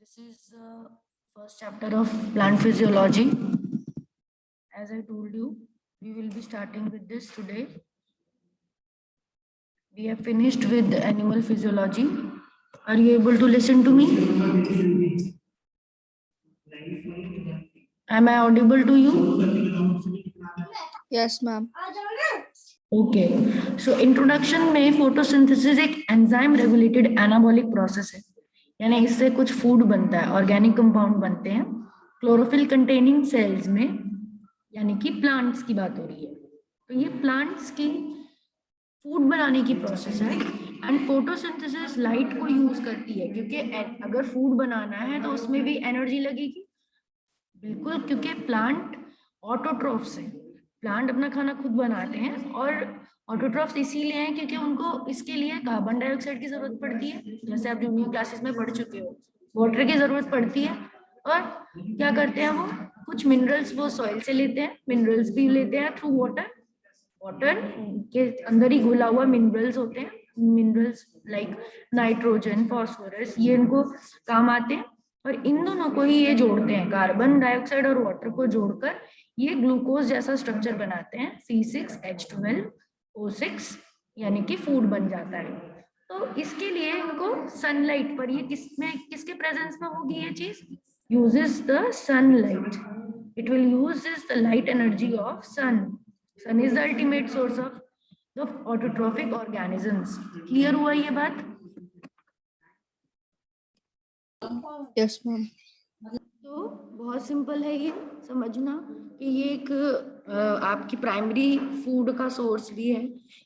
This is the first chapter of plant physiology. As I told you, we will be starting with this today. We have finished with animal physiology. Are you able to listen to me? Am I audible to you? Yes, ma'am. Okay so introduction में photosynthesis एक enzyme regulated anabolic process है, यानी इससे कुछ food बनता है, organic compound बनते हैं क्लोरोफिल कंटेनिंग सेल्स में, यानी कि प्लांट्स की बात हो रही है। तो ये प्लांट्स की फूड बनाने की प्रोसेस है एंड फोटोसिंथेसिस लाइट को यूज करती है, क्योंकि अगर फूड बनाना है तो उसमें भी एनर्जी लगेगी। बिल्कुल, क्योंकि प्लांट ऑटोट्रॉफ्स है, प्लांट अपना खाना खुद बनाते हैं और ऑटोट्रॉफ्स इसीलिए हैं क्योंकि उनको इसके लिए कार्बन डाइऑक्साइड की जरूरत पड़ती है, जैसे आप जूनियर क्लासेस में पढ़ चुके हो। वाटर की जरूरत पड़ती है और क्या करते हैं वो, कुछ मिनरल्स वो सॉइल से लेते हैं, मिनरल्स भी लेते हैं थ्रू वाटर। वाटर के अंदर ही घुला हुआ मिनरल्स होते हैं, मिनरल्स लाइक नाइट्रोजन, फॉस्फोरस, ये इनको काम आते हैं और इन दोनों को ही ये जोड़ते हैं, कार्बन डाइऑक्साइड और वाटर को जोड़कर ये ग्लूकोज जैसा स्ट्रक्चर बनाते हैं, C6H12O6, यानी कि फूड बन जाता है। तो इसके लिए इनको सनलाइट पर, ये किसके प्रेजेंस में होगी ये चीज, uses the sunlight, it will uses the light energy of sun. Sun is the ultimate source of the autotrophic organisms. Clear हुआ ये बात? Yes ma'am. तो बहुत सिंपल है ये समझना कि ये एक आपकी प्राइमरी फूड का सोर्स भी है,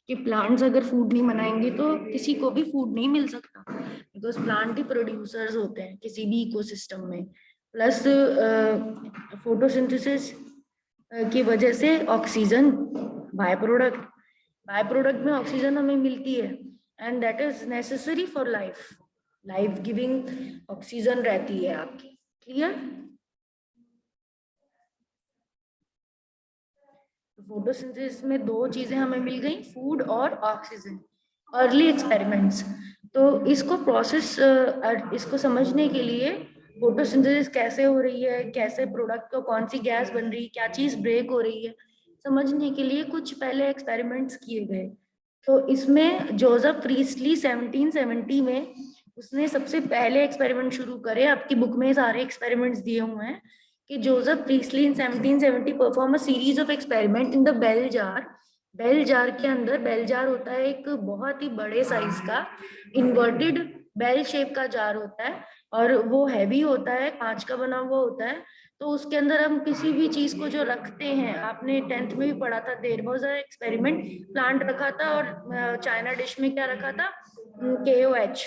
कि प्लांट्स अगर फूड नहीं बनाएंगे तो किसी को भी फूड नहीं मिल सकता, बिकॉज प्लांट ही प्रोड्यूसर्स होते हैं किसी भी इकोसिस्टम में। प्लस फोटोसिंथेसिस की वजह से ऑक्सीजन बाय प्रोडक्ट में ऑक्सीजन हमें मिलती है and that is necessary for life giving oxygen रहती है आपकी। क्लियर? फोटोसिंथेसिस में दो चीजें हमें मिल गई, फूड और ऑक्सीजन। अर्ली एक्सपेरिमेंट्स, तो इसको प्रोसेस, इसको समझने के लिए फोटोसिंथेसिस कैसे हो रही है, कैसे प्रोडक्ट को कौन सी गैस बन रही है, क्या चीज ब्रेक हो रही है, समझने के लिए कुछ पहले एक्सपेरिमेंट्स किए गए। तो इसमें जोसेफ प्रीस्टली 1770 में उसने सबसे पहले एक्सपेरिमेंट शुरू करे। आपकी बुक में सारे एक्सपेरिमेंट्स दिए हुए हैं कि Joseph Priestley in 1770 perform a series of experiment in the bell jar. Bell jar के अंदर, बेल जार होता है एक बहुत ही बड़े साइज का इन्वर्टेड बेल शेप का जार होता है और वो हैवी होता है, कांच का बना हुआ होता है। तो उसके अंदर हम किसी भी चीज को जो रखते हैं, आपने 10th में भी पढ़ा था, there was a experiment, plant रखा था और चाइना डिश में क्या रखा था, KOH।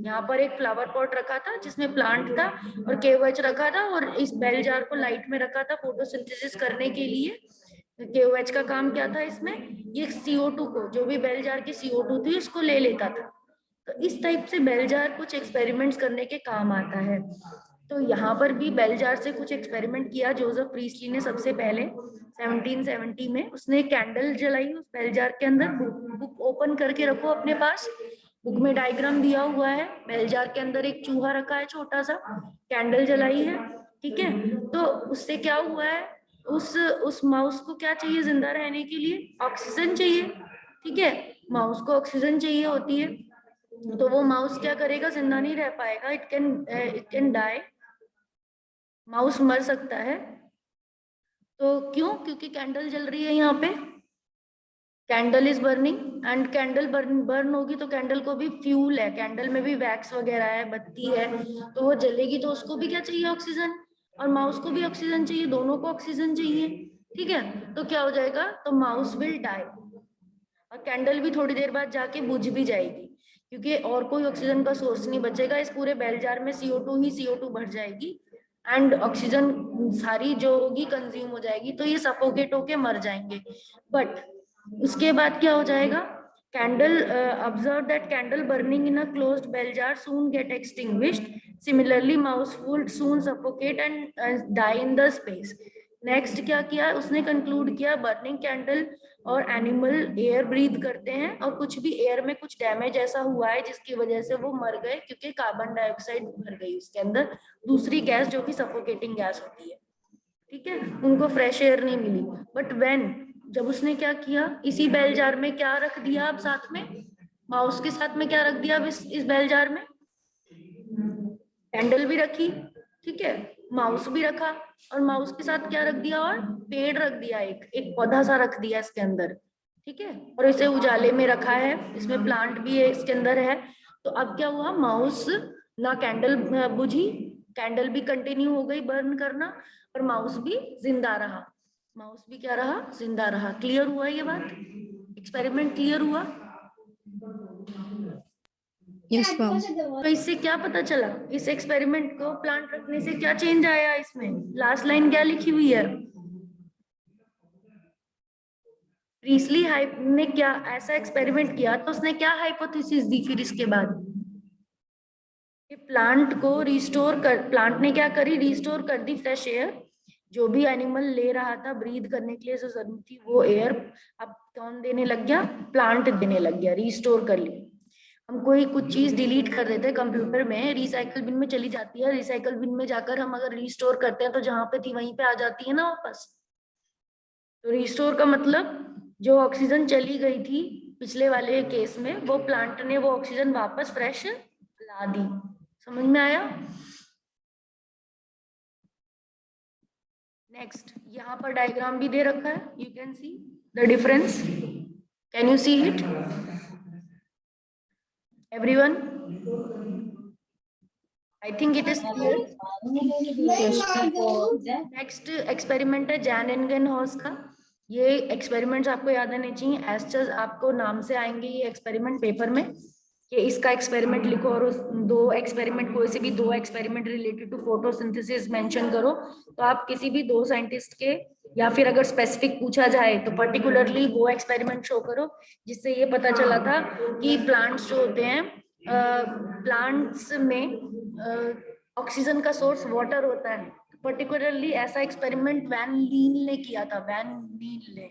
यहाँ पर एक फ्लावर पॉट रखा था जिसमें प्लांट था और KOH रखा था और इस बेल जार को लाइट में रखा था फोटोसिंथेसिस करने के लिए। KOH का काम क्या था इसमें, ये CO2 को, जो भी बेल जार की CO2 थी उसको ले लेता था। तो इस टाइप से बेल जार कुछ एक्सपेरिमेंट्स करने के काम आता है। तो यहाँ पर भी बेल जार से कुछ एक्सपेरिमेंट किया जोसेफ प्रीस्टली ने सबसे पहले 1770 में। उसने कैंडल जलाई उस बेल जार के अंदर। बुक ओपन करके रखो अपने पास, बुक में डायग्राम दिया हुआ है, बेल जार के अंदर एक चूहा रखा है छोटा सा, कैंडल जलाई है, ठीक है। तो उससे क्या हुआ है, उस माउस को क्या चाहिए जिंदा रहने के लिए, ऑक्सीजन चाहिए, ठीक है। माउस को ऑक्सीजन चाहिए होती है, तो वो माउस क्या करेगा, जिंदा नहीं रह पाएगा, इट कैन डाई, माउस मर सकता है। तो क्यों? क्योंकि कैंडल जल रही है यहाँ पे, candle is burning and candle burn होगी तो कैंडल को भी फ्यूल है, कैंडल में भी वैक्स वगैरह है, बत्ती है, तो वो जलेगी तो उसको भी क्या चाहिए, ऑक्सीजन, और माउस को भी ऑक्सीजन चाहिए, दोनों को ऑक्सीजन चाहिए, ठीक है। तो क्या हो जाएगा, तो माउस विल डाई और कैंडल भी थोड़ी देर बाद जाके बुझ भी जाएगी, क्योंकि और कोई ऑक्सीजन का सोर्स नहीं बचेगा। इस पूरे बेल जार में CO2 ही CO2 भर जाएगी एंड ऑक्सीजन सारी जो होगी कंज्यूम हो जाएगी, तो ये सफोकेट होके मर जाएंगे। बट उसके बाद क्या हो जाएगा, candle, observe that candle burning in a closed bell jar soon get extinguished. Similarly, mouse would soon suffocate and die in the space. Next क्या किया उसने, कंक्लूड किया, बर्निंग कैंडल और एनिमल एयर ब्रीथ करते हैं, और कुछ भी एयर में कुछ डैमेज ऐसा हुआ है जिसकी वजह से वो मर गए, क्योंकि कार्बन डाइऑक्साइड भर गई उसके अंदर, दूसरी गैस जो कि सफोकेटिंग गैस होती है। ठीक है, उनको फ्रेश एयर नहीं मिली। बट व्हेन, जब उसने क्या किया, इसी बेल जार में क्या रख दिया अब साथ में, माउस के साथ में क्या रख दिया अब इस बेल जार में, कैंडल भी रखी, ठीक है, माउस भी रखा, और माउस के साथ क्या रख दिया, और पेड़ रख दिया, एक एक पौधा सा रख दिया इसके अंदर, ठीक है, और इसे उजाले में रखा है, इसमें प्लांट भी है इसके अंदर है। तो अब क्या हुआ, माउस ना कैंडल बुझी, कैंडल भी कंटिन्यू हो गई बर्न करना, और माउस भी जिंदा रहा, माउस भी क्या रहा, जिंदा रहा। क्लियर हुआ ये बात, एक्सपेरिमेंट क्लियर हुआ। Yes, ma'am. तो इससे क्या पता चला, इस एक्सपेरिमेंट को प्लांट रखने से क्या चेंज आया इसमें, लास्ट लाइन क्या लिखी हुई है, प्रीस्ली हाइप ने क्या ऐसा एक्सपेरिमेंट किया, तो उसने क्या हाइपोथेसिस दी फिर इसके बाद, कि प्लांट को रिस्टोर कर, प्लांट ने क्या करी, रिस्टोर कर दी फ्रेश एयर, जो भी एनिमल ले रहा था ब्रीथ करने के लिए जो जरूरत थी वो एयर अब कौन देने लग गया, प्लांट देने लग गया, रिस्टोर कर ली। हम कोई कुछ चीज डिलीट कर देते हैं कंप्यूटर में, रिसाइकल बिन में चली जाती है, रिसाइकल बिन में जाकर हम अगर रिस्टोर करते हैं तो जहां पे थी वहीं पे आ जाती है ना वापस। तो रिस्टोर का मतलब जो ऑक्सीजन चली गई थी पिछले वाले केस में, वो प्लांट ने वो ऑक्सीजन वापस फ्रेश ला दी। समझ में आया। नेक्स्ट, यहाँ पर डायग्राम भी दे रखा है, you can see the difference, can you see it everyone, I think it is clear. Next experiment है जैन एंगेनहॉस का। ये एक्सपेरिमेंट्स आपको याद आने चाहिए, एज आपको नाम से आएंगे ये एक्सपेरिमेंट पेपर में, कि इसका एक्सपेरिमेंट लिखो, और उस दो एक्सपेरिमेंट, कोई से भी दो experiment related to photosynthesis mention करो। तो आप किसी भी दो साइंटिस्ट के, या फिर अगर स्पेसिफिक पूछा जाए तो पर्टिकुलरली वो एक्सपेरिमेंट शो करो, जिससे ये पता चला था कि प्लांट्स जो होते हैं, प्लांट्स में ऑक्सीजन का सोर्स वाटर होता है। पर्टिकुलरली ऐसा एक्सपेरिमेंट वैन लीन ने किया था, वैन लीन ने,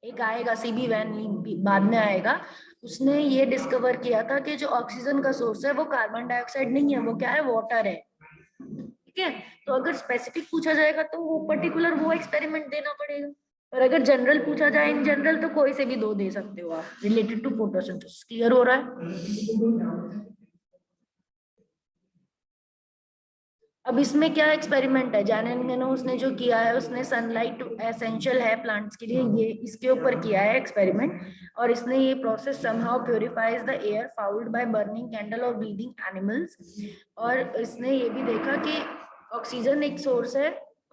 एक आएगा सीबी वैन लीन बाद में आएगा, उसने ये डिस्कवर किया था कि जो ऑक्सीजन का सोर्स है वो कार्बन डाइऑक्साइड नहीं है, वो क्या है, वाटर है। ठीक है, तो अगर स्पेसिफिक पूछा जाएगा तो वो पर्टिकुलर वो एक्सपेरिमेंट देना पड़ेगा, और अगर जनरल पूछा जाए इन जनरल तो कोई से भी दो दे सकते हो आप रिलेटेड टू फोटोसिंथेसिस। क्लियर हो रहा है। अब इसमें क्या एक्सपेरिमेंट है, जैन उसने जो किया है, उसने सनलाइट एसेंशियल है प्लांट्स के लिए, ये इसके ऊपर किया है एक्सपेरिमेंट, और इसने ये process somehow purifies the air fouled by burning candle और ब्रीदिंग एनिमल्स। और इसने ये भी देखा कि ऑक्सीजन एक सोर्स है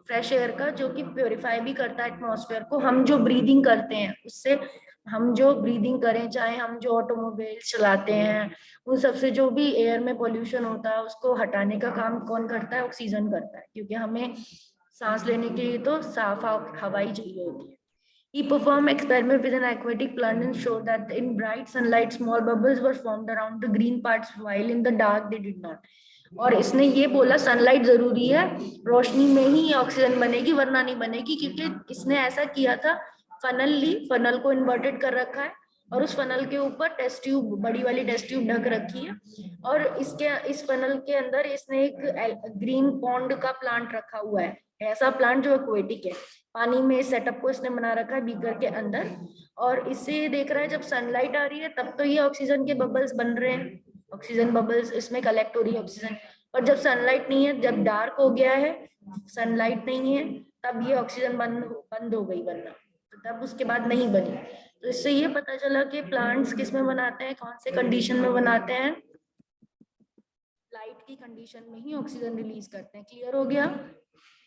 फ्रेश एयर का, जो कि प्योरीफाई भी करता है एटमॉस्फेयर को, हम जो ब्रीदिंग करते हैं उससे, हम जो ब्रीदिंग करें, चाहे हम जो ऑटोमोबाइल चलाते हैं, उन सबसे जो भी एयर में पोल्यूशन होता है उसको हटाने का काम कौन करता है, ऑक्सीजन करता है, क्योंकि हमें सांस लेने के लिए तो साफ हवा ही चाहिए होती है। He performed experiment with an aquatic plant and showed that in bright sunlight, small bubbles were formed around the green parts, while in the dark they did not. और इसने ये बोला सनलाइट जरूरी है, रोशनी में ही ऑक्सीजन बनेगी वरना नहीं बनेगी, क्योंकि इसने ऐसा किया था, फनल ली, फनल को इन्वर्टेड कर रखा है, और उस फनल के ऊपर टेस्ट ट्यूब, बड़ी वाली टेस्ट ट्यूब ढक रखी है, और इस फनल के अंदर इसने एक ग्रीन पॉन्ड का प्लांट रखा हुआ है, ऐसा प्लांट जो एक्वेटिक है, पानी में इस सेटअप को इसने बना रखा है बीकर के अंदर, और इससे ये देख रहा है जब सनलाइट आ रही है तब तो ये ऑक्सीजन के बबल्स बन रहे हैं, ऑक्सीजन बबल्स इसमें कलेक्ट हो रही है ऑक्सीजन, और जब सनलाइट नहीं है, जब डार्क हो गया है, सनलाइट नहीं है, तब ये ऑक्सीजन बंद हो गई बनना, तो तब उसके बाद नहीं बनी। तो इससे ये पता चला कि प्लांट्स किस में बनाते हैं, कौन से कंडीशन में बनाते हैं, लाइट की कंडीशन में ही ऑक्सीजन रिलीज करते हैं। क्लियर हो गया।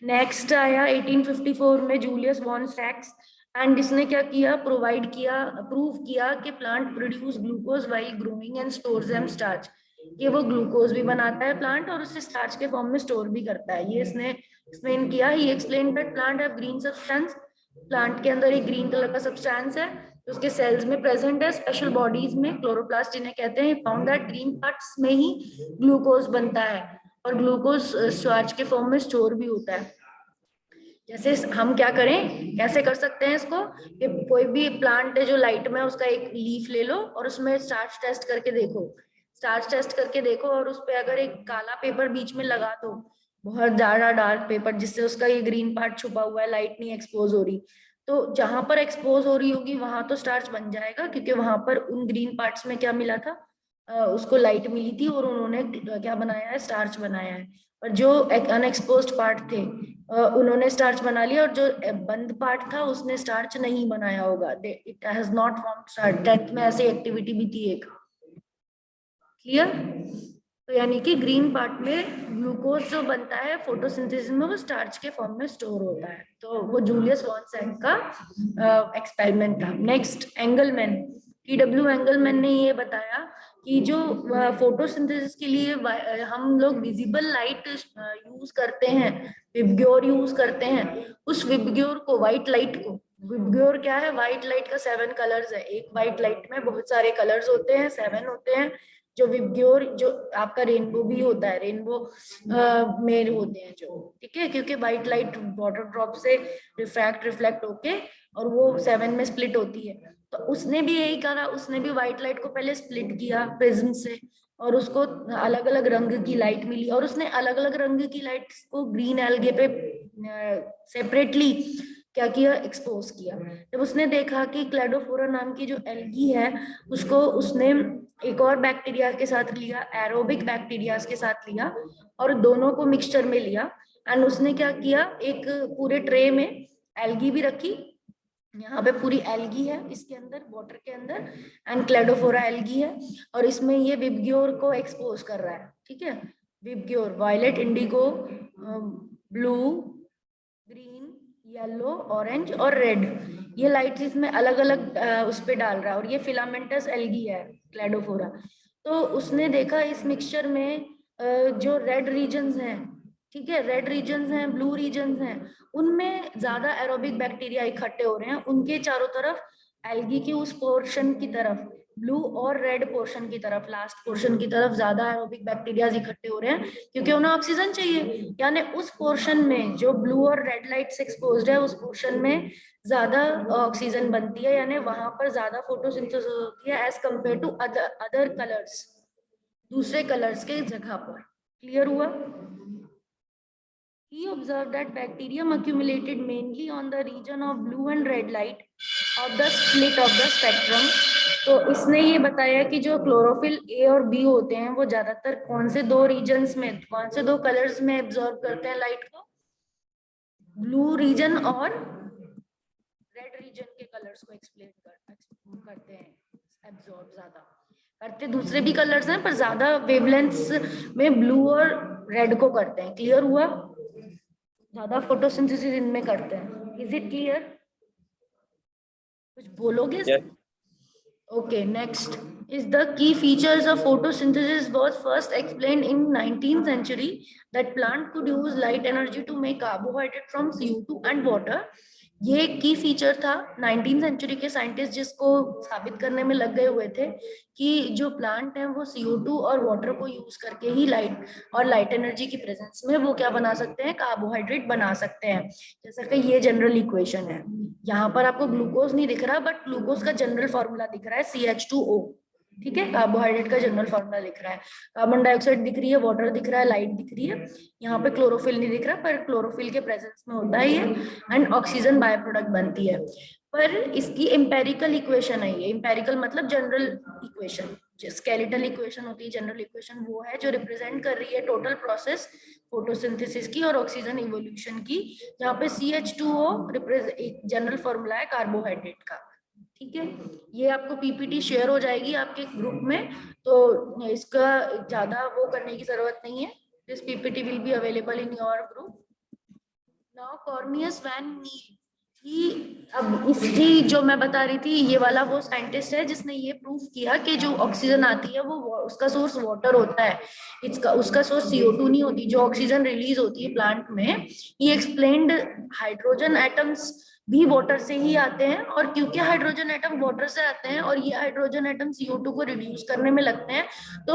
नेक्स्ट आया 1854 में जूलियस वॉन सैक्स, एंड इसने क्या किया, प्रूव किया कि plant produce glucose while growing and stores them starch, कि वो ग्लूकोज भी बनाता है प्लांट और उसे स्टार्च के फॉर्म में स्टोर भी करता है। ये इसने एक्सप्लेन किया। He explain that plant have green substance, plant के अंदर एक ग्रीन कलर का सब्सटेंस है, तो उसके सेल्स में प्रेजेंट है, स्पेशल बॉडीज में, क्लोरोप्लास्ट जिन्हें कहते हैं, फाउंड दैट ग्रीन पार्ट्स में ही ग्लूकोज बनता है, और ग्लूकोज स्टार्च के फॉर्म में स्टोर भी होता है। जैसे हम क्या करें, कैसे कर सकते हैं इसको, कि कोई भी प्लांट है जो लाइट में, उसका एक लीफ ले लो और उसमें स्टार्च टेस्ट करके देखो, स्टार्च टेस्ट करके देखो, और उस पे अगर एक काला पेपर बीच में लगा दो, बहुत ज्यादा डार्क पेपर, जिससे उसका ये ग्रीन पार्ट छुपा हुआ है, लाइट नहीं एक्सपोज हो रही, तो जहां पर एक्सपोज हो रही होगी वहां तो स्टार्च बन जाएगा, क्योंकि वहां पर उन ग्रीन पार्ट्स में क्या मिला था, उसको लाइट मिली थी और उन्होंने क्या बनाया है, स्टार्च बनाया है। और जो अनएक्सपोज्ड पार्ट थे, उन्होंने स्टार्च बना लिया, और जो बंद पार्ट था उसने स्टार्च नहीं बनाया होगा, it has not form starch. 10th में ऐसी एक्टिविटी भी थी एक, क्लियर। तो यानी कि ग्रीन पार्ट में ग्लूकोज जो बनता है फोटोसिंथेसिस में, वो स्टार्च के फॉर्म में स्टोर होता है। तो वो जूलियस वॉन सैंट का एक्सपेरिमेंट था। नेक्स्ट, एंगलमैन, टीडब्ल्यू एंगलमैन ने ये बताया कि जो फोटोसिंथेसिस के लिए हम लोग विजिबल लाइट यूज करते हैं, विबग्योर यूज करते हैं, उस विबग्योर को, व्हाइट लाइट को, विबग्योर क्या है, व्हाइट लाइट का 7 कलर्स है, एक व्हाइट लाइट में बहुत सारे कलर्स होते हैं, 7 होते हैं। जो विबग्योर, जो आपका रेनबो भी होता है, रेनबो में होते हैं जो, ठीक है, क्योंकि व्हाइट लाइट वाटर ड्रॉप से रिफ्लेक्ट होके और वो 7 में स्प्लिट होती है। तो उसने भी यही करा, उसने भी व्हाइट लाइट को पहले स्प्लिट किया प्रिज्म से, और उसको अलग अलग रंग की लाइट मिली, और उसने अलग अलग रंग की लाइट को ग्रीन एल्गे पे सेपरेटली क्या किया, एक्सपोज किया। जब उसने देखा कि क्लेडोफोरा नाम की जो एल्गी है, उसको उसने एक और बैक्टीरिया के साथ लिया, एरोबिक बैक्टीरिया के साथ लिया, और दोनों को मिक्सचर में लिया, एंड उसने क्या किया, एक पूरे ट्रे में एल्गी भी रखी, यहाँ पे पूरी एल्गी है इसके अंदर, वाटर के अंदर, एंड क्लेडोफोरा एल्गी है, और इसमें ये विबग्योर को एक्सपोज कर रहा है, ठीक है। VIBGYOR, violet, indigo, blue, green, yellow, orange और रेड, ये लाइट इसमें अलग अलग उस पे डाल रहा है, और ये फिलामेंटस एल्गी है, क्लेडोफोरा। तो उसने देखा इस मिक्सचर में जो रेड रीजन्स हैं, ठीक है, रेड रीजन्स हैं, ब्लू रीजन्स हैं, उनमें ज्यादा एरोबिक बैक्टीरिया इकट्ठे हो रहे हैं, उनके चारों तरफ एल्गी की उस पोर्शन की तरफ, ब्लू और रेड पोर्शन की तरफ, लास्ट पोर्शन की तरफ ज्यादा एरोबिक बैक्टीरिया इकट्ठे हो रहे हैं, क्योंकि उन्हें ऑक्सीजन चाहिए। यानी उस पोर्शन में जो ब्लू और रेड लाइट से एक्सपोज्ड है, उस पोर्शन में ज्यादा ऑक्सीजन बनती है, यानी वहां पर ज्यादा फोटोसिंथेसिस होती है as compare to other colours, दूसरे कलर्स के जगह पर। क्लियर हुआ? He observed that bacterium accumulated mainly on the region of blue and red light of the split of the spectrum. तो इसने ये बताया कि जो क्लोरोफिल ए और बी होते हैं, वो ज्यादातर कौन से दो रीजन्स में, कौन से दो कलर्स में एब्जॉर्ब करते हैं लाइट को, ब्लू रीजन और रेड रीजन के कलर्स को एक्सप्लेन करते हैं, एब्जॉर्ब ज्यादा करते दूसरे भी कलर्स हैं, पर ज्यादा वेवलेंथ्स में ब्लू और रेड को करते हैं। क्लियर हुआ? ज्यादा फोटोसिंथेसिस इनमें करते हैं। Is it clear? कुछ बोलोगे? Yes. Okay, next is the key features of photosynthesis was first explained in 19th century that plant could use light energy to make carbohydrate from CO2 and water. ये की feature था 19th century के scientist जिसको साबित करने में लग गए हुए थे कि जो प्लांट है वो CO2 और वाटर को यूज करके ही लाइट एनर्जी की प्रेजेंस में वो क्या बना सकते हैं, कार्बोहाइड्रेट बना सकते हैं। जैसा कि ये जनरल इक्वेशन है, यहाँ पर आपको ग्लूकोज नहीं दिख रहा, बट ग्लूकोज का जनरल फॉर्मूला दिख रहा है CH2O, ठीक है, कार्बोहाइड्रेट का जनरल फॉर्मूला दिख रहा है। कार्बन डाइऑक्साइड दिख रही है, वाटर दिख रहा है, लाइट दिख रही है, यहाँ पे क्लोरोफिल नहीं दिख रहा, पर क्लोरोफिल के प्रेजेंस में होता है ये, एंड ऑक्सीजन बाय प्रोडक्ट बनती है। पर इसकी एम्पेरिकल इक्वेशन है, ये एम्पेरिकल मतलब जनरल इक्वेशन, स्केलेटल इक्वेशन होती है, जनरल इक्वेशन वो है जो रिप्रेजेंट कर रही है टोटल प्रोसेस फोटोसिंथेसिस की और ऑक्सीजन इवोल्यूशन की, जहाँ पे CH2O एक जनरल फॉर्मूला है कार्बोहाइड्रेट का, ठीक है। ये आपको पीपीटी शेयर हो जाएगी आपके ग्रुप में, तो इसका ज्यादा वो करने की जरूरत नहीं है। This PPT will be available in your group. Now Cornelius van Niel, अब इसकी जो मैं बता रही थी, ये वाला वो साइंटिस्ट है जिसने ये प्रूफ किया कि जो ऑक्सीजन आती है वो उसका सोर्स वाटर होता है, उसका सोर्स CO2 नहीं होती। जो ऑक्सीजन रिलीज होती है प्लांट में, ये एक्सप्लेन्ड हाइड्रोजन एटम्स भी वाटर से ही आते हैं, और क्योंकि हाइड्रोजन एटम वाटर से आते हैं और ये हाइड्रोजन एटम CO2 को रिड्यूस करने में लगते हैं, तो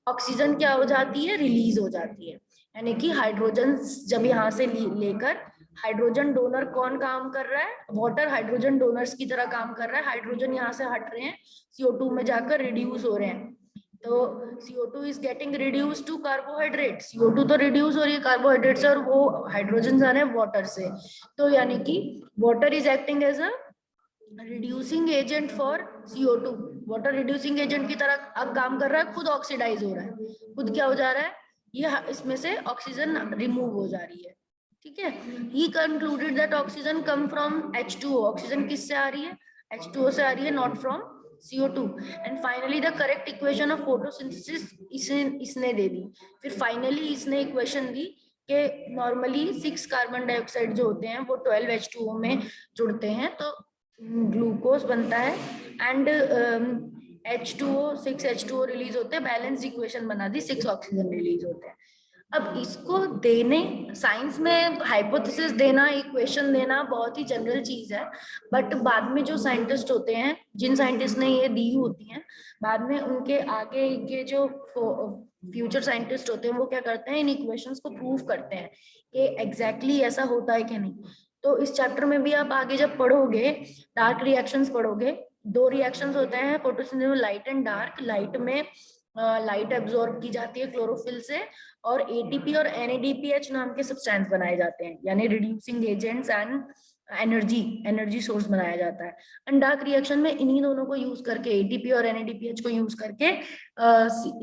ऑक्सीजन क्या हो जाती है, रिलीज हो जाती है। यानी कि हाइड्रोजन जब यहाँ से लेकर हाइड्रोजन डोनर कौन काम कर रहा है? वाटर हाइड्रोजन डोनर्स की तरह काम कर रहा है। हाइड्रोजन यहाँ से हट रहे हैं, CO2 में जाकर रिड्यूस हो रहे हैं। तो CO2 is getting reduce to carbohydrate. CO2 तो रिड्यूस हो रही है कार्बोहाइड्रेट से, और वो हाइड्रोजन आ रहे हैं वाटर से। तो यानी कि water is acting as a reducing agent for CO2। Water reducing agent की तरह अब काम कर रहा है, खुद ऑक्सीडाइज हो रहा है। खुद क्या हो जा रहा है? ये इसमें से ऑक्सीजन रिमूव हो जा रही है। ठीक है। He concluded that oxygen come from H2O। ऑक्सीजन किससे आ रही है? H2O से आ रही है, not from CO2। And finally the correct equation of photosynthesis इसने दे दी। फिर फाइनली इसने इक्वेशन दी कि नॉर्मली 6 कार्बन डाइऑक्साइड जो होते हैं वो 12 H2O में जुड़ते हैं, तो ग्लूकोज बनता है। एंड H2O 6 H2O रिलीज होते हैं, बैलेंस इक्वेशन बना दी, 6 ऑक्सीजन रिलीज होते हैं। अब इसको देने, साइंस में हाइपोथेसिस देना, इक्वेशन देना बहुत ही जनरल चीज है, बट बाद में जो साइंटिस्ट होते हैं, जिन साइंटिस्ट ने ये दी होती हैं, बाद में उनके आगे के जो फ्यूचर साइंटिस्ट होते हैं वो क्या करते हैं, इन इक्वेशंस को प्रूव करते हैं कि एग्जैक्टली ऐसा होता है कि नहीं। तो इस चैप्टर में भी आप आगे जब पढ़ोगे, डार्क रिएक्शंस पढ़ोगे, 2 रिएक्शंस होते हैं फोटोसिंथेसिस में, लाइट एंड डार्क। लाइट में लाइट एब्जॉर्ब की जाती है क्लोरोफिल से, और ATP और NADPH नाम के सब्सटेंस बनाए जाते हैं, यानी reducing agents and energy source बनाया जाता है। एंड डार्क रिएक्शन में इन्हीं दोनों को यूज करके, ATP और NADPH को यूज करके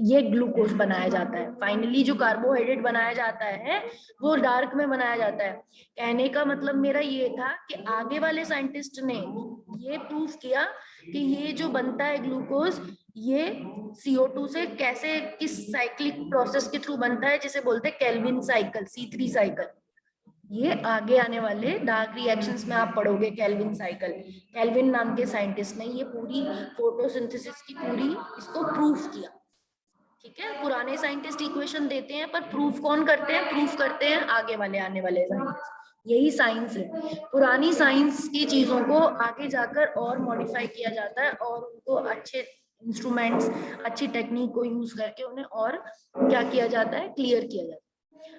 ये ग्लूकोज बनाया जाता है। फाइनली जो कार्बोहाइड्रेट बनाया जाता है वो डार्क में बनाया जाता है। कहने का मतलब मेरा ये था कि आगे वाले साइंटिस्ट ने ये प्रूफ किया कि ये जो बनता है ग्लूकोज, ये CO2 से कैसे, किस साइक्लिक प्रोसेस के थ्रू बनता है, जिसे बोलते हैं केल्विन साइकिल, C3 साइकिल। ये आगे आने वाले डार्क रिएक्शंस में आप पढ़ोगे केल्विन साइकिल। केल्विन नाम के साइंटिस्ट ने ये पूरी फोटोसिंथेसिस की पूरी इसको प्रूफ किया। ठीक है। पुराने साइंटिस्ट इक्वेशन देते हैं, पर प्रूफ कौन करते हैं? प्रूफ करते हैं आगे वाले आने वाले साइंटिस्ट। यही साइंस है। पुरानी साइंस की चीजों को आगे जाकर और मॉडिफाई किया जाता है, और उनको अच्छे इंस्ट्रूमेंट्स, अच्छी टेक्निक को यूज करके उन्हें और क्या किया जाता है, क्लियर किया जाता है।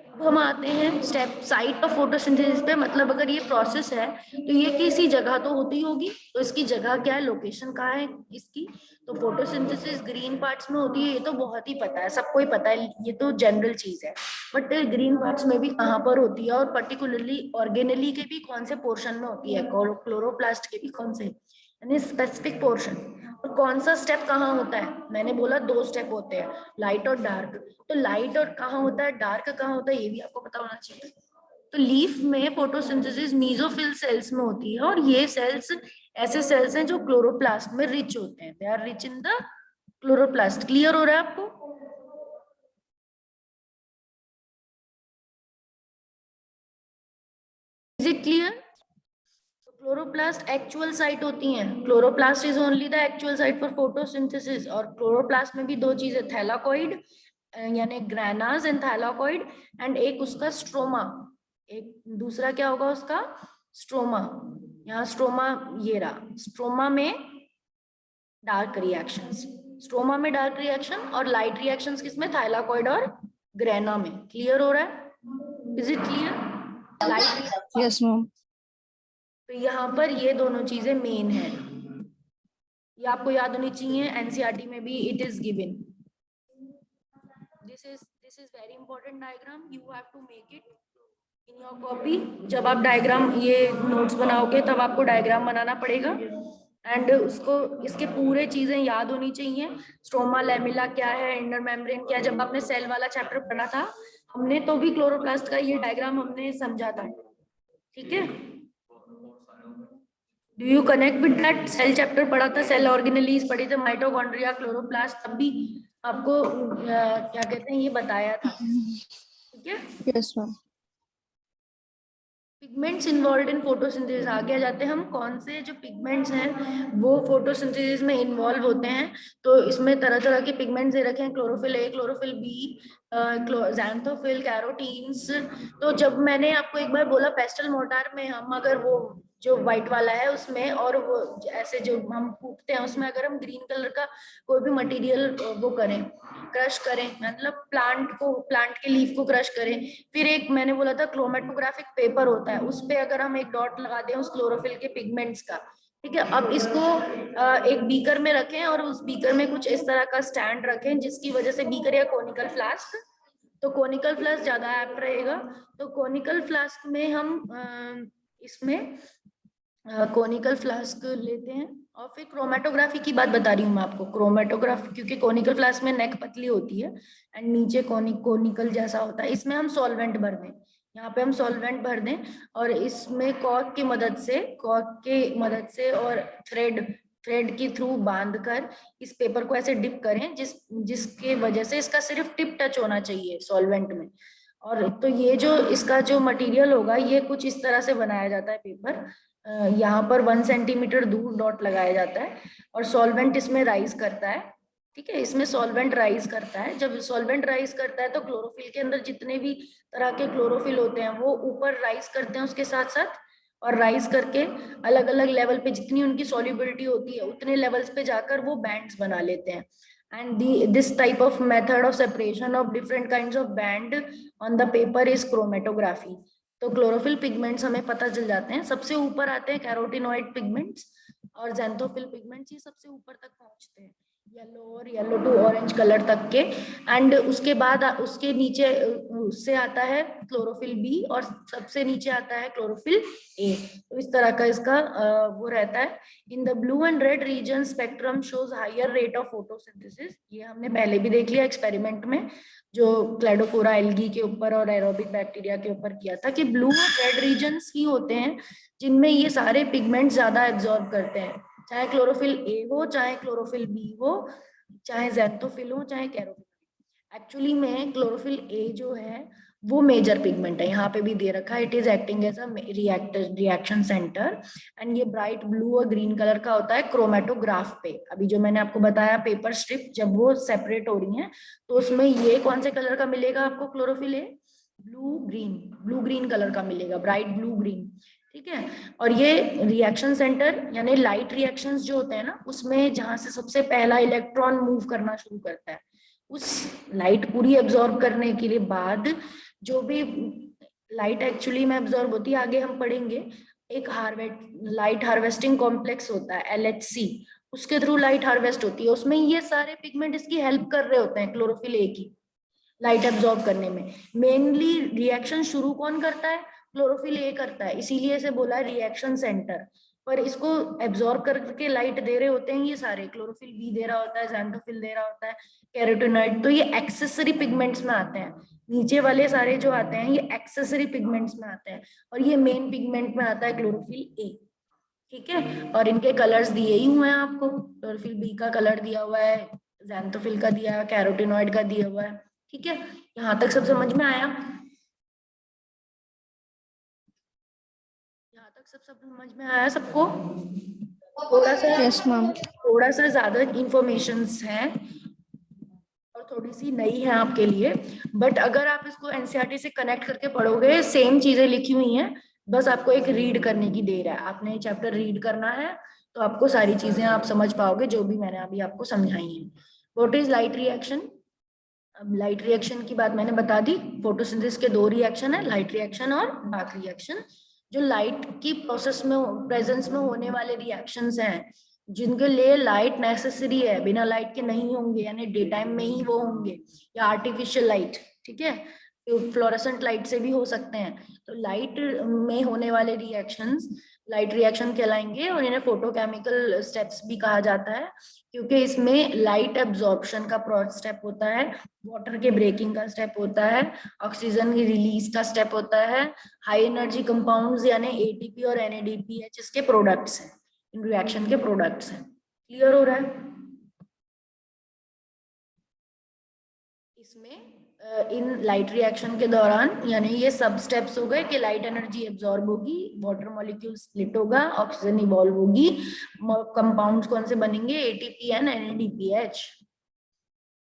अब हम आते हैं स्टेप साइट ऑफ फोटोसिंथेसिस पे। मतलब अगर ये प्रोसेस है तो ये किसी जगह तो होती होगी, तो इसकी जगह क्या है, लोकेशन कहाँ है इसकी? तो फोटोसिंथेसिस ग्रीन पार्ट्स में होती है, ये तो बहुत ही पता है, सबको ही पता है, ये तो जनरल चीज है। बट ग्रीन पार्ट्स में भी कहाँ पर होती है, और पर्टिकुलरली ऑर्गेनेली के भी कौन से पोर्शन में होती है, क्लोरोप्लास्ट के भी कौन से, यानी स्पेसिफिक पोर्शन। और कौन सा स्टेप कहाँ होता है? मैंने बोला 2 स्टेप होते हैं, लाइट और डार्क। तो लाइट और कहाँ होता है, डार्क कहाँ होता है, ये भी आपको पता होना चाहिए। तो लीफ में फोटोसिंथेसिस मीजोफिल सेल्स में होती है, और ये सेल्स ऐसे सेल्स हैं जो क्लोरोप्लास्ट में रिच होते हैं। They are rich in the chloroplast. Clear हो रहा है आपको? Is it clear? Chloroplast actual site होती हैं। Chloroplast is only the actual site for photosynthesis. और क्लोरोप्लास्ट में भी 2 चीजें, थैलाकॉइड यानी ग्रेनास एंड थैलाकॉइड, एंड एक उसका स्ट्रोमा, एक दूसरा क्या होगा उसका, स्ट्रोमा। यहाँ स्ट्रोमा, ये रहा स्ट्रोमा में डार्क रिएक्शंस, स्ट्रोमा में डार्क रिएक्शन, और लाइट रिएक्शंस किसमें, थाइलाकॉइड और ग्रेना में। क्लियर हो रहा है? Is it clear? Light, Yes, ma'am. तो यहाँ पर ये दोनों चीजें मेन है, ये आपको याद होनी चाहिए। NCERT में भी it is given. This is very important diagram, you have to make it in your copy. जब आप डायग्राम, ये नोट्स बनाओगे, तब आपको डायग्राम बनाना पड़ेगा, एंड उसको, इसके पूरे चीजें याद होनी चाहिए। स्ट्रोमा, लेमिला क्या है, इंटर मेम्ब्रेन क्या है। जब आपने सेल वाला चैप्टर पढ़ा था हमने, तो भी क्लोरोप्लास्ट का ये डायग्राम हमने समझा था। ठीक है। Do you connect with that? Cell chapter पढ़ा था, सेल ऑर्गेनेलीज पढ़ी थे, माइटोकॉन्ड्रिया, क्लोरोप्लास्ट, तब भी आपको क्या कहते हैं, ये बताया था। ठीक है। Yes, ma'am. Pigments involve in photosynthesis. आगे आ जाते हैं हम, कौन से जो पिगमेंट्स हैं वो फोटोसिंथेसिस में इन्वॉल्व होते हैं। तो इसमें तरह तरह के पिगमेंट्स दे रखे हैं, chlorophyll A, chlorophyll B, xanthophyll, carotenes. तो जब मैंने आपको एक बार बोला पेस्टल मोर्टार में हम अगर वो जो व्हाइट वाला है उसमें, और वो ऐसे जो हम फूकते हैं उसमें अगर हम ग्रीन कलर का कोई भी मटेरियल वो करें, क्रश करें, मतलब प्लांट के लीफ को क्रश करें, फिर एक मैंने बोला था क्रोमेटोग्राफिक पेपर होता है, उस पे अगर हम एक डॉट लगा दें उस क्लोरोफिल के पिगमेंट्स का, ठीक है। अब इसको एक बीकर में रखें और उस बीकर में कुछ इस तरह का स्टैंड रखें जिसकी वजह से, बीकर या कोनिकल फ्लास्क, तो कोनिकल फ्लास्क ज्यादा ऐप्ट रहेगा। तो कोनिकल फ्लास्क में हम इसमें कोनिकल फ्लास्क लेते हैं, और फिर क्रोमेटोग्राफी की बात बता रही हूँ मैं आपको। क्रोमेटोग्राफी क्योंकि कोनिकल फ्लास्क में नेक पतली होती है एंड नीचे कोनिकल जैसा होता है, इसमें हम सॉल्वेंट भर दें, यहाँ पे हम सॉल्वेंट भर दें, और इसमें कॉर्क की मदद से और थ्रेड के थ्रू बांध कर इस पेपर को ऐसे डिप करें जिसके वजह से इसका सिर्फ टिप टच होना चाहिए सॉल्वेंट में। और तो ये जो इसका जो मटेरियल होगा ये कुछ इस तरह से बनाया जाता है पेपर। यहाँ पर 1 सेंटीमीटर दूर डॉट लगाया जाता है और सॉल्वेंट इसमें राइज करता है, ठीक है। इसमें सॉल्वेंट राइज करता है, जब सॉल्वेंट राइज करता है तो क्लोरोफिल के अंदर जितने भी तरह के क्लोरोफिल होते हैं वो ऊपर राइज करते हैं उसके साथ साथ, और राइज करके अलग अलग लेवल पे जितनी उनकी सॉल्युबिलिटी होती है उतने लेवल्स पे जाकर वो बैंड्स बना लेते हैं। and this type of method of separation of different kinds of band on the paper is chromatography। तो क्लोरोफिल पिगमेंट्स हमें पता चल जाते हैं, सबसे ऊपर आते हैं कैरोटिनॉइड पिगमेंट्स और ज़ैंथोफिल पिगमेंट्स, ये सबसे ऊपर तक पहुंचते हैं, येलो और येलो टू ऑरेंज कलर तक के। एंड उसके बाद उसके नीचे उससे आता है क्लोरोफिल बी और सबसे नीचे आता है क्लोरोफिल ए। तो इस तरह का इसका वो रहता है। In the blue and red region spectrum shows higher rate of photosynthesis, ये हमने पहले भी देख लिया एक्सपेरिमेंट में जो क्लेडोफोरा एल्गी के ऊपर और एरोबिक बैक्टीरिया के ऊपर किया था, कि ब्लू और रेड रीजन्स ही होते हैं जिनमें ये सारे पिगमेंट ज्यादा एब्जॉर्ब करते हैं, चाहे क्लोरोफिल ए हो, चाहे क्लोरोफिल बी हो, चाहे ज़ैंथोफिल हो, चाहे कैरोटिनॉइड। एक्चुअली में क्लोरोफिल ए जो है वो मेजर पिगमेंट है, यहाँ पे भी दे रखा है, it is acting as a reaction centre. And ये ब्राइट ब्लू और ग्रीन कलर का होता है क्रोमेटोग्राफ पे। अभी जो मैंने आपको बताया पेपर स्ट्रिप जब वो सेपरेट हो रही हैं तो उसमें ये कौन से कलर का मिलेगा आपको chlorophyll A? Blue green colour का मिलेगा, ब्राइट ब्लू ग्रीन, ठीक है। और ये रिएक्शन सेंटर यानी लाइट रिएक्शंस जो होते हैं ना उसमें जहां से सबसे पहला इलेक्ट्रॉन मूव करना शुरू करता है, उस लाइट पूरी एब्जॉर्ब करने के लिए बाद जो भी लाइट एक्चुअली में एब्जॉर्ब होती है आगे हम पढ़ेंगे, एक लाइट हार्वेस्टिंग कॉम्प्लेक्स होता है LHC, उसके थ्रू लाइट हार्वेस्ट होती है, उसमें ये सारे पिगमेंट इसकी हेल्प कर रहे होते हैं क्लोरोफिल ए की लाइट एब्जॉर्ब करने में। मेनली रिएक्शन शुरू कौन करता है? क्लोरोफिल ए करता है, इसीलिए इसे बोला है रिएक्शन सेंटर। पर इसको एब्जॉर्ब करके लाइट दे रहे होते हैं ये सारे, क्लोरोफिल बी दे रहा होता है, ज़ैंथोफिल दे रहा होता है, कैरोटिनॉइड, तो ये एक्सेसरी पिगमेंट्स में आते हैं। नीचे वाले सारे जो आते हैं ये एक्सेसरी पिगमेंट्स में आते हैं और ये मेन पिगमेंट में आता है क्लोरोफिल ए, ठीक है। और इनके कलर्स दिए ही हुए हैं आपको, क्लोरोफिल बी का कलर दिया हुआ है, ज़ैंथोफिल का दिया है, कैरोटिनॉइड का दिया हुआ है, ठीक है। यहाँ तक सब समझ में आया? यहाँ तक सब समझ में आया सबको? Yes, ma'am. थोड़ा सा ज्यादा इंफॉर्मेशंस हैं और थोड़ी सी नई है आपके लिए, बट अगर आप इसको एनसीईआरटी से कनेक्ट करके पढ़ोगे सेम चीजें लिखी हुई हैं, बस आपको एक रीड करने की देर है, आपने चैप्टर रीड करना है तो आपको सारी चीजें आप समझ पाओगे जो भी मैंने अभी आपको समझाई है। What is light reaction? अब लाइट रिएक्शन की बात मैंने बता दी, फोटोसिंथेसिस के दो रिएक्शन है, लाइट रिएक्शन और डार्क रिएक्शन। जो लाइट की प्रोसेस में प्रेजेंस में होने वाले रिएक्शंस हैं जिनके लिए लाइट नेसेसरी है, बिना लाइट के नहीं होंगे, यानी डे टाइम में ही वो होंगे, या आर्टिफिशियल लाइट, ठीक है, तो फ्लोरेसेंट लाइट से भी हो सकते हैं। तो लाइट में होने वाले रिएक्शंस लाइट रिएक्शन कहलाएंगे और इन्हें फोटोकेमिकल स्टेप्स भी कहा जाता है क्योंकि इसमें लाइट एब्जॉर्प्शन का स्टेप होता है, वाटर के ब्रेकिंग का स्टेप होता है, ऑक्सीजन की रिलीज का स्टेप होता है, हाई एनर्जी कंपाउंड्स यानी ATP और NADPH इसके प्रोडक्ट्स हैं, इन रिएक्शन के प्रोडक्ट्स हैं। क्लियर हो रहा है? इसमें इन लाइट रिएक्शन के दौरान यानी ये सब स्टेप्स हो गए कि लाइट एनर्जी एब्जॉर्ब होगी, वाटर मॉलिक्यूल स्प्लिट होगा, ऑक्सीजन इवॉल्व होगी, कंपाउंड्स कौन से बनेंगे? ATP and NADPH।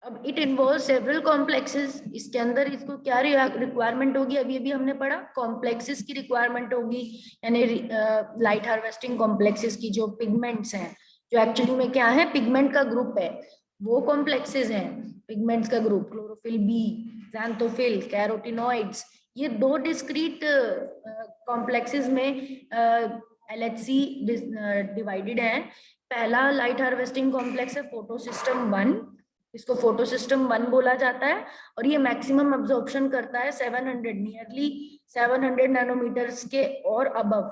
अब इट इन्वॉल्व सेवरल कॉम्प्लेक्सेस, इसके अंदर इसको क्या रिक्वायरमेंट होगी, अभी अभी हमने पढ़ा कॉम्प्लेक्सेस की रिक्वायरमेंट होगी, यानी लाइट हार्वेस्टिंग कॉम्प्लेक्सेस की जो पिगमेंट्स हैं, जो एक्चुअली में क्या है, पिगमेंट का ग्रुप है, वो कॉम्प्लेक्सेस हैं, पिगमेंट्स का group, chlorophyll B, xanthophyll, carotenoids, ये दो डिस्क्रीट कॉम्प्लेक्सेस में LHC डिवाइडेड है। पहला लाइट हार्वेस्टिंग कॉम्प्लेक्स है फोटोसिस्टम 1, इसको फोटोसिस्टम 1 बोला जाता है, और ये मैक्सिमम अब्जॉर्प्शन करता है 700, नियरली 700 नैनोमीटर्स के और अबव,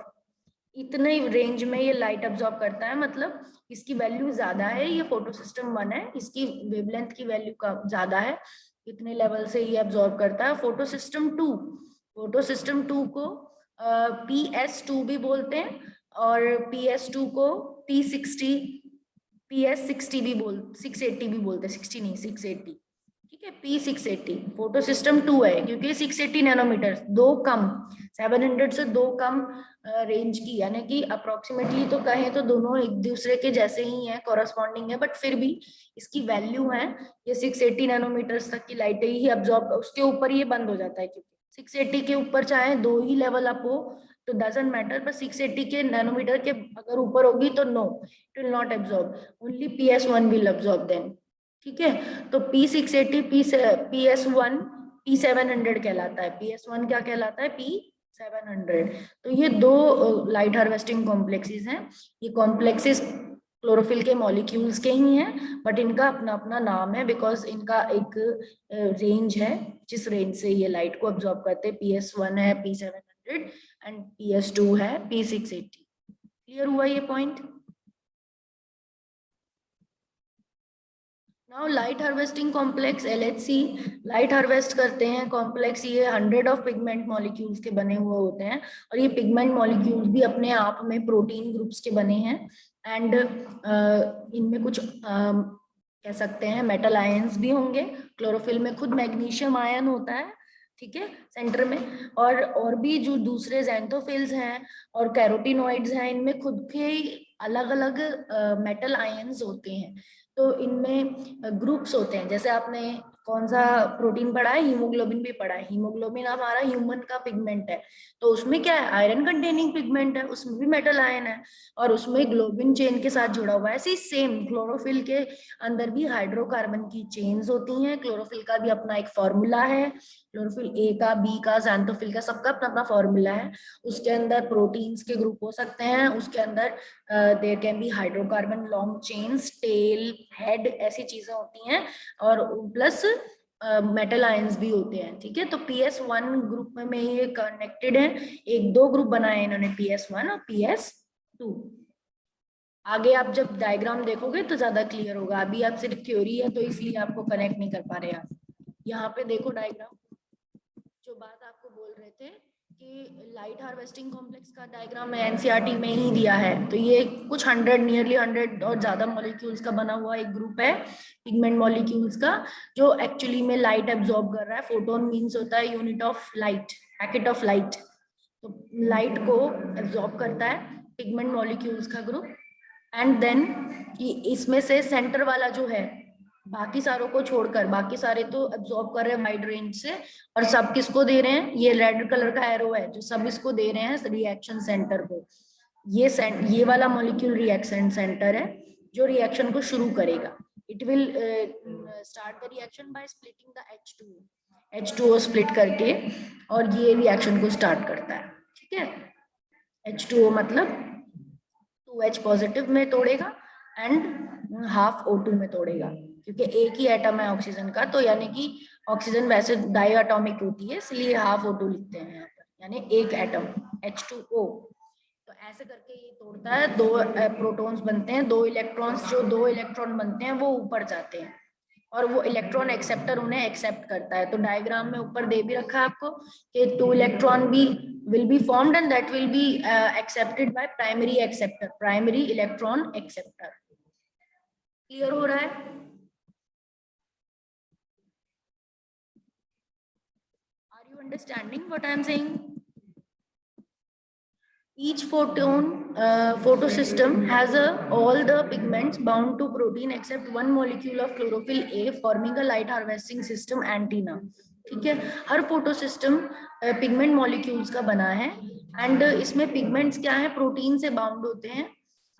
इतने रेंज में ये लाइट अब्जॉर्ब करता है, मतलब इसकी वैल्यू ज्यादा है, ये फोटोसिस्टम 1 है, इसकी वेवलेंथ की वैल्यू का ज्यादा है, इतने लेवल से ये अब्जॉर्ब करता है। फोटोसिस्टम 2 को PS2 भी बोलते हैं, और PS2 को P60 PS60 भी 680 भी बोलते हैं, 60 नहीं 680, ठीक है, P680 फोटोसिस्टम 2 है, क्योंकि 680 नैनोमीटर, दो कम, 700 से दो कम रेंज की, यानी कि अप्रोक्सीमेटली तो कहें तो दोनों एक दूसरे के जैसे ही हैं, कॉरस्पॉन्डिंग है, बट फिर भी इसकी वैल्यू है, ये 680 नैनोमीटर तक की लाइट ही अब्जॉर्ब, उसके ऊपर ये बंद हो जाता है, क्योंकि 680 के ऊपर चाहे दो ही लेवल अप हो तो डजंट मैटर, पर 680 के नैनोमीटर के अगर ऊपर होगी तो no, it will not absorb, only PS1 will absorb then, ठीक है। तो P680 PS1 P700 कहलाता है, PS1 क्या कहलाता है, P700। तो ये दो लाइट हार्वेस्टिंग कॉम्प्लेक्सेस हैं, ये कॉम्प्लेक्सेस क्लोरोफिल के मॉलिक्यूल्स के ही हैं, बट इनका अपना अपना नाम है, बिकॉज इनका एक रेंज है, जिस रेंज से ये लाइट को अब्जॉर्ब करते हैं, PS1 है P700 एंड PS2 है P680। क्लियर हुआ ये point? Now light harvesting complex LHC light harvest करते हैं कॉम्प्लेक्स, ये 100 ऑफ पिगमेंट मॉलिक्यूल्स के बने हुए होते हैं, और ये पिगमेंट मॉलिक्यूल्स भी अपने आप में प्रोटीन ग्रुप्स के बने हैं, एंड इनमें कुछ कह सकते हैं मेटल आयंस भी होंगे, क्लोरोफिल में खुद मैग्नीशियम आयन होता है, ठीक है, सेंटर में, और भी जो दूसरे ज़ैंथोफिल्स हैं और कैरोटिनॉइड्स हैं, इनमें खुद के अलग अलग मेटल आयंस होते हैं, तो इनमें ग्रुप्स होते हैं, जैसे आपने कौन सा प्रोटीन पढ़ा है, हीमोग्लोबिन भी पढ़ा है, हीमोग्लोबिन हमारा ह्यूमन का पिगमेंट है, तो उसमें क्या है, आयरन कंटेनिंग पिगमेंट है, उसमें भी मेटल आयन है, और उसमें ग्लोबिन चेन के साथ जुड़ा हुआ है, ऐसे ही सेम क्लोरोफिल के अंदर भी हाइड्रोकार्बन की चेन्स होती हैं, क्लोरोफिल का भी अपना एक फॉर्मूला है, क्लोरोफिल ए का, बी का, ज़ैंथोफिल का, सबका अपना अपना फॉर्मूला है, उसके अंदर प्रोटीन्स के ग्रुप हो सकते हैं, उसके अंदर there can be hydrocarbon long chains, tail, head, ऐसी चीजें होती हैं, और प्लस मेटल आयंस भी होते हैं, ठीक है। तो PS1 ग्रुप में ये कनेक्टेड है, एक दो ग्रुप बनाए इन्होंने, PS1 और PS2। आगे आप जब डायग्राम देखोगे तो ज्यादा क्लियर होगा, अभी आप सिर्फ थ्योरी है तो इसलिए आपको कनेक्ट नहीं कर पा रहे आप। यहाँ पे देखो डायग्राम, जो बात आपको बोल रहे थे कि लाइट हार्वेस्टिंग कॉम्प्लेक्स का डायग्राम NCERT में ही दिया है, तो ये कुछ 100, नियरली 100 और ज्यादा मॉलिक्यूल्स का बना हुआ एक ग्रुप है, पिगमेंट मॉलिक्यूल्स का, जो एक्चुअली में लाइट एब्जॉर्ब कर रहा है। फोटोन मींस होता है unit of light, packet of light, तो लाइट को एब्जॉर्ब करता है पिगमेंट मॉलिक्यूल्स का ग्रुप, एंड देन इसमें से सेंटर वाला जो है, बाकी सारों को छोड़कर बाकी सारे तो एब्जॉर्ब कर रहे हैं वाइड रेंज से, और सब किसको दे रहे हैं, ये रेड कलर का एरो है जो सब इसको दे रहे हैं रिएक्शन सेंटर को, ये वाला मॉलिक्यूल रिएक्शन सेंटर है जो रिएक्शन को शुरू करेगा। It will start the reaction by splitting the H2O split करके, और ये रिएक्शन को स्टार्ट करता है, ठीक है। H2O मतलब 2H पॉजिटिव में तोड़ेगा एंड हाफ O2 में तोड़ेगा, क्योंकि एक ही एटम है ऑक्सीजन का, तो यानी कि ऑक्सीजन वैसे डाइएटॉमिक होती है, इसलिए हाफ O2 लिखते हैं यहाँ पर, यानी एक एटम H2O। तो ऐसे करके ये तोड़ता है, दो प्रोटॉन्स बनते हैं, दो इलेक्ट्रॉन्स, जो दो इलेक्ट्रॉन बनते हैं वो ऊपर जाते हैं, और वो इलेक्ट्रॉन एक्सेप्टर उन्हें एक्सेप्ट करता है। तो डायग्राम में ऊपर दे भी रखा है आपको कि 2 इलेक्ट्रॉन भी will be formed and that will be accepted by primary acceptor, primary electron acceptor। Clear हो रहा है? Are you understanding what I am saying? Each photosystem has all the pigments bound to protein except one molecule of chlorophyll A, forming a light harvesting system antenna. ठीक है, हर photosystem pigment molecules का बना है and इसमें pigments क्या है, protein से bound होते हैं,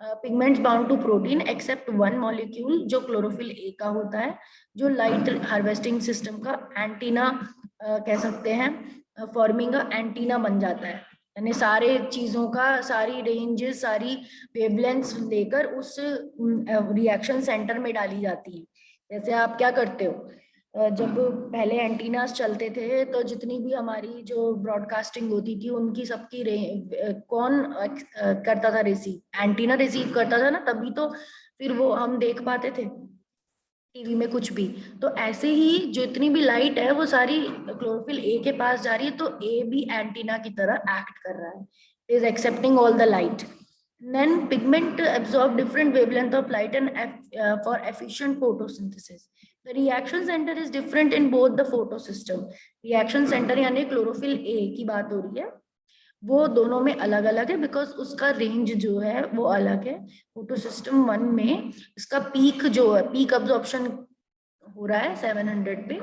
pigments bound to protein except one molecule जो क्लोरोफिल ए का होता है, जो लाइट हार्वेस्टिंग सिस्टम का एंटीना कह सकते हैं, फॉर्मिंग एंटीना बन जाता है, यानी सारे चीजों का सारी रेंजेस सारी वेवलेंथ्स लेकर उस रिएक्शन सेंटर में डाली जाती है। जैसे आप क्या करते हो, जब पहले एंटीनास चलते थे तो जितनी भी हमारी जो ब्रॉडकास्टिंग होती थी उनकी सबकी कौन करता था, रिसीव, एंटीना रिसीव करता था ना, तभी तो फिर वो हम देख पाते थे टीवी में कुछ भी। तो ऐसे ही जितनी भी लाइट है वो सारी क्लोरोफिल ए के पास जा रही है, तो ए भी एंटीना की तरह एक्ट कर रहा है, is accepting all the light. Then pigment absorb different wavelength of light and for efficient photosynthesis. The reaction center is different in both the photosystem. Reaction center यानी क्लोरोफिल ए की बात हो रही है, वो दोनों में अलग अलग है बिकॉज उसका रेंज जो है वो अलग है. फोटोसिस्टम 1 में इसका पीक जो है, पीक अब्जॉर्प्शन हो रहा है 700 पे,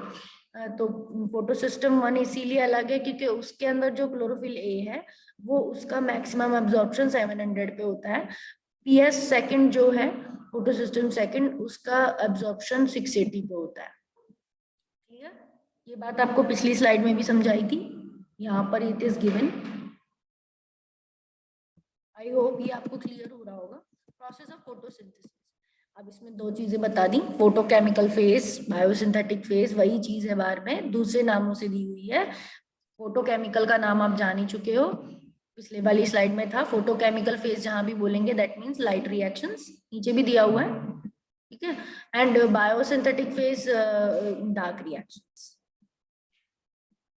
तो फोटोसिस्टम 1 इसीलिए अलग है क्योंकि उसके अंदर जो क्लोरोफिल ए है वो उसका मैक्सिमम अब्जॉर्प्शन 700 पे होता है. पीएस सेकंड जो है, फोटोसिस्टम सेकंड, उसका अब्जॉर्प्शन 680 पे होता है. क्लियर? ये बात आपको पिछली स्लाइड में भी समझाई थी, यहाँ पर it is given. I hope ये आपको क्लियर हो रहा होगा. प्रोसेस ऑफ फोटोसिंथेसिस, अब इसमें दो चीजें बता दी, फोटोकेमिकल फेज, बायोसिंथेटिक फेज, वही चीज है बार में दूसरे नामों से दी हुई है. फोटोकेमिकल का नाम आप जान ही चुके हो, पिछले वाली स्लाइड में था. फोटोकेमिकल फेज जहां भी बोलेंगे दैट मींस लाइट रिएक्शंस, नीचे भी दिया हुआ है, ठीक है. And biosynthetic phase dark reactions,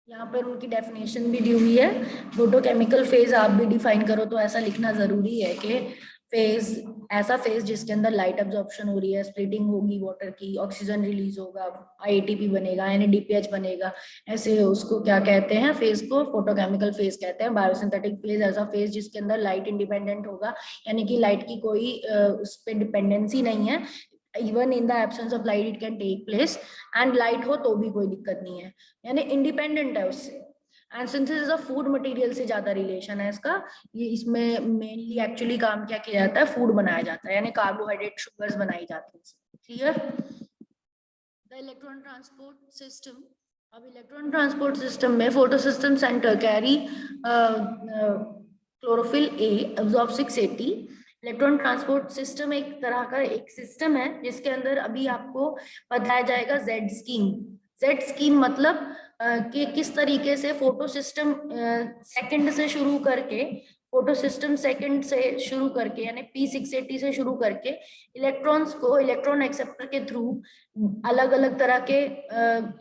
यहाँ पर उनकी डेफिनेशन भी दी हुई है. फोटोकेमिकल फेज आप भी डिफाइन करो तो ऐसा लिखना जरूरी है कि फेज, ऐसा फेज जिसके अंदर लाइट अब्जॉर्प्शन हो रही है, स्प्लिटिंग होगी वाटर की, ऑक्सीजन रिलीज होगा, आईएटीपी बनेगा, एनएडीपीएच बनेगा, ऐसे उसको क्या कहते हैं, फेज को फोटोकेमिकल फेज कहते हैं. बायोसिंथेटिक फेज ऐसा फेज जिसके अंदर लाइट इंडिपेंडेंट होगा, यानी कि लाइट की कोई उस पर डिपेंडेंसी नहीं है, even in the absence of light it can take place, and light हो तो भी कोई दिक्कत नहीं है, यानी इंडिपेंडेंट है उससे. And synthesis of food material से ज्यादा रिलेशन है इसका. ये इसमें मेनली एक्चुअली काम क्या किया जाता है, फूड बनाया जाता है, यानी कार्बोहाइड्रेट शुगर्स बनाई जाती है. Clear? The electron transport system, अब इलेक्ट्रॉन ट्रांसपोर्ट सिस्टम में photosystem centre carry chlorophyll A absorb 680. Electron transport system एक तरह का एक सिस्टम है जिसके अंदर अभी आपको बताया जाएगा जेड स्कीम. जेड स्कीम मतलब कि किस तरीके से फोटो सिस्टम सेकंड से शुरू करके, फोटो सिस्टम सेकंड से शुरू करके यानी P680 से शुरू करके इलेक्ट्रॉन्स को इलेक्ट्रॉन एक्सेप्टर के थ्रू अलग अलग तरह के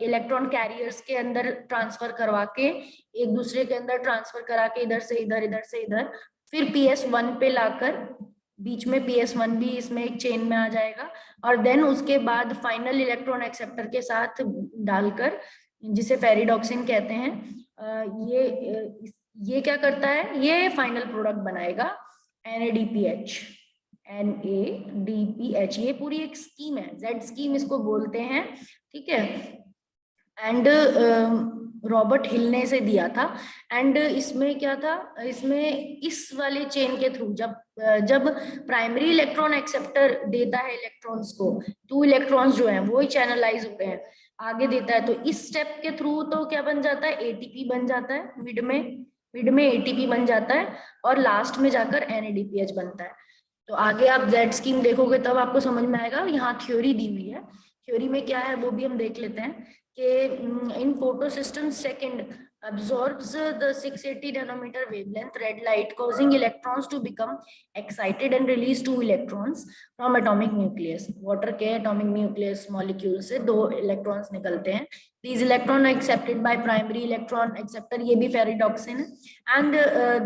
इलेक्ट्रॉन कैरियर्स के अंदर ट्रांसफर करवा के, एक दूसरे के अंदर ट्रांसफर करा के, इधर से इधर, इधर से इधर, फिर PS1 पे लाकर, बीच में PS1 भी इसमें एक चेन में आ जाएगा, और देन उसके बाद फाइनल इलेक्ट्रॉन एक्सेप्टर के साथ डालकर, जिसे फेरिडॉक्सिन कहते हैं, ये क्या करता है, ये फाइनल प्रोडक्ट बनाएगा NADPH. NADPH ये पूरी एक स्कीम है, जेड स्कीम इसको बोलते हैं, ठीक है. एंड रॉबर्ट हिल ने इसे दिया था. एंड इसमें क्या था, इसमें इस वाले चेन के थ्रू जब प्राइमरी इलेक्ट्रॉन एक्सेप्टर देता है इलेक्ट्रॉन्स को, 2 इलेक्ट्रॉन्स जो हैं वो ही चैनलाइज होते हैं, आगे देता है, तो इस स्टेप के थ्रू तो क्या बन जाता है, ATP बन जाता है, मिड में ATP बन जाता है, और लास्ट में जाकर NADPH बनता है. तो आगे आप जेड स्कीम देखोगे तब आपको समझ में आएगा. यहाँ थ्योरी दी हुई है, थ्योरी में क्या है वो भी हम देख लेते हैं कि in photosystem second absorbs the 680 nanometer wavelength red light causing electrons to become excited and release 2 electrons from atomic nucleus. water के atomic nucleus molecule से 2 electrons निकलते हैं. these electron are accepted by primary electron acceptor, ये भी ferredoxin है, and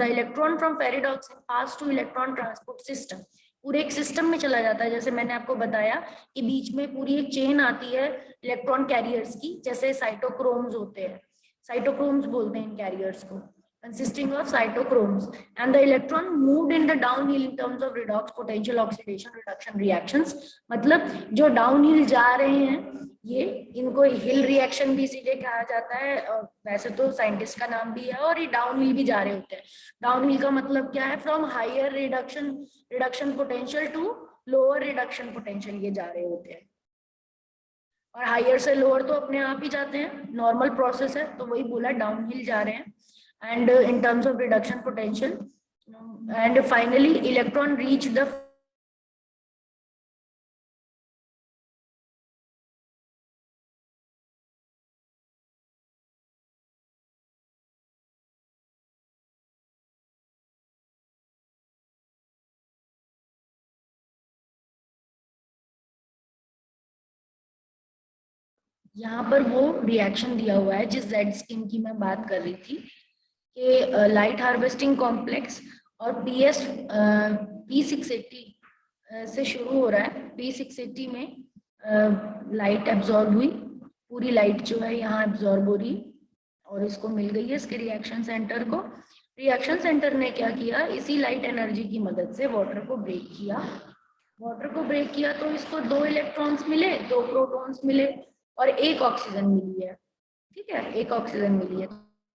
the electron from ferredoxin pass to electron transport system. पूरे एक system में चला जाता है. जैसे मैंने आपको बताया कि बीच में पूरी एक चेन आती है इलेक्ट्रॉन कैरियर्स की, जैसे साइटोक्रोम्स होते हैं, साइटोक्रोम्स बोलते हैं इन कैरियर्स को. consisting of cytochromes, and the electron moved in the downhill in terms of redox potential oxidation reduction reactions. मतलब जो downhill जा रहे हैं ये, इनको हिल रिएक्शन भी इसीलिए कहा जाता है, वैसे तो साइंटिस्ट का नाम भी है, और ये डाउनहिल भी जा रहे होते हैं। डाउनहिल का मतलब क्या है, from higher reduction potential to lower reduction potential ये जा रहे होते हैं, और हायर से लोअर तो अपने आप ही जाते हैं, नॉर्मल प्रोसेस है, तो वही बोला डाउनहिल जा रहे हैं। And in terms of reduction potential, and finally electron reach the यहाँ पर वो रिएक्शन दिया हुआ है जिस जेड स्कीम की मैं बात कर रही थी कि लाइट हार्वेस्टिंग कॉम्प्लेक्स और P680 से शुरू हो रहा है। P680 में लाइट एब्जॉर्ब हुई, पूरी लाइट जो है यहाँ एब्जॉर्ब हो रही और इसको मिल गई है इसके रिएक्शन सेंटर को। रिएक्शन सेंटर ने क्या किया, इसी लाइट एनर्जी की मदद से वाटर को ब्रेक किया। वाटर को ब्रेक किया तो इसको 2 इलेक्ट्रॉन्स मिले, 2 प्रोटॉन्स मिले और 1 ऑक्सीजन मिली है। ठीक है, 1 ऑक्सीजन मिली है।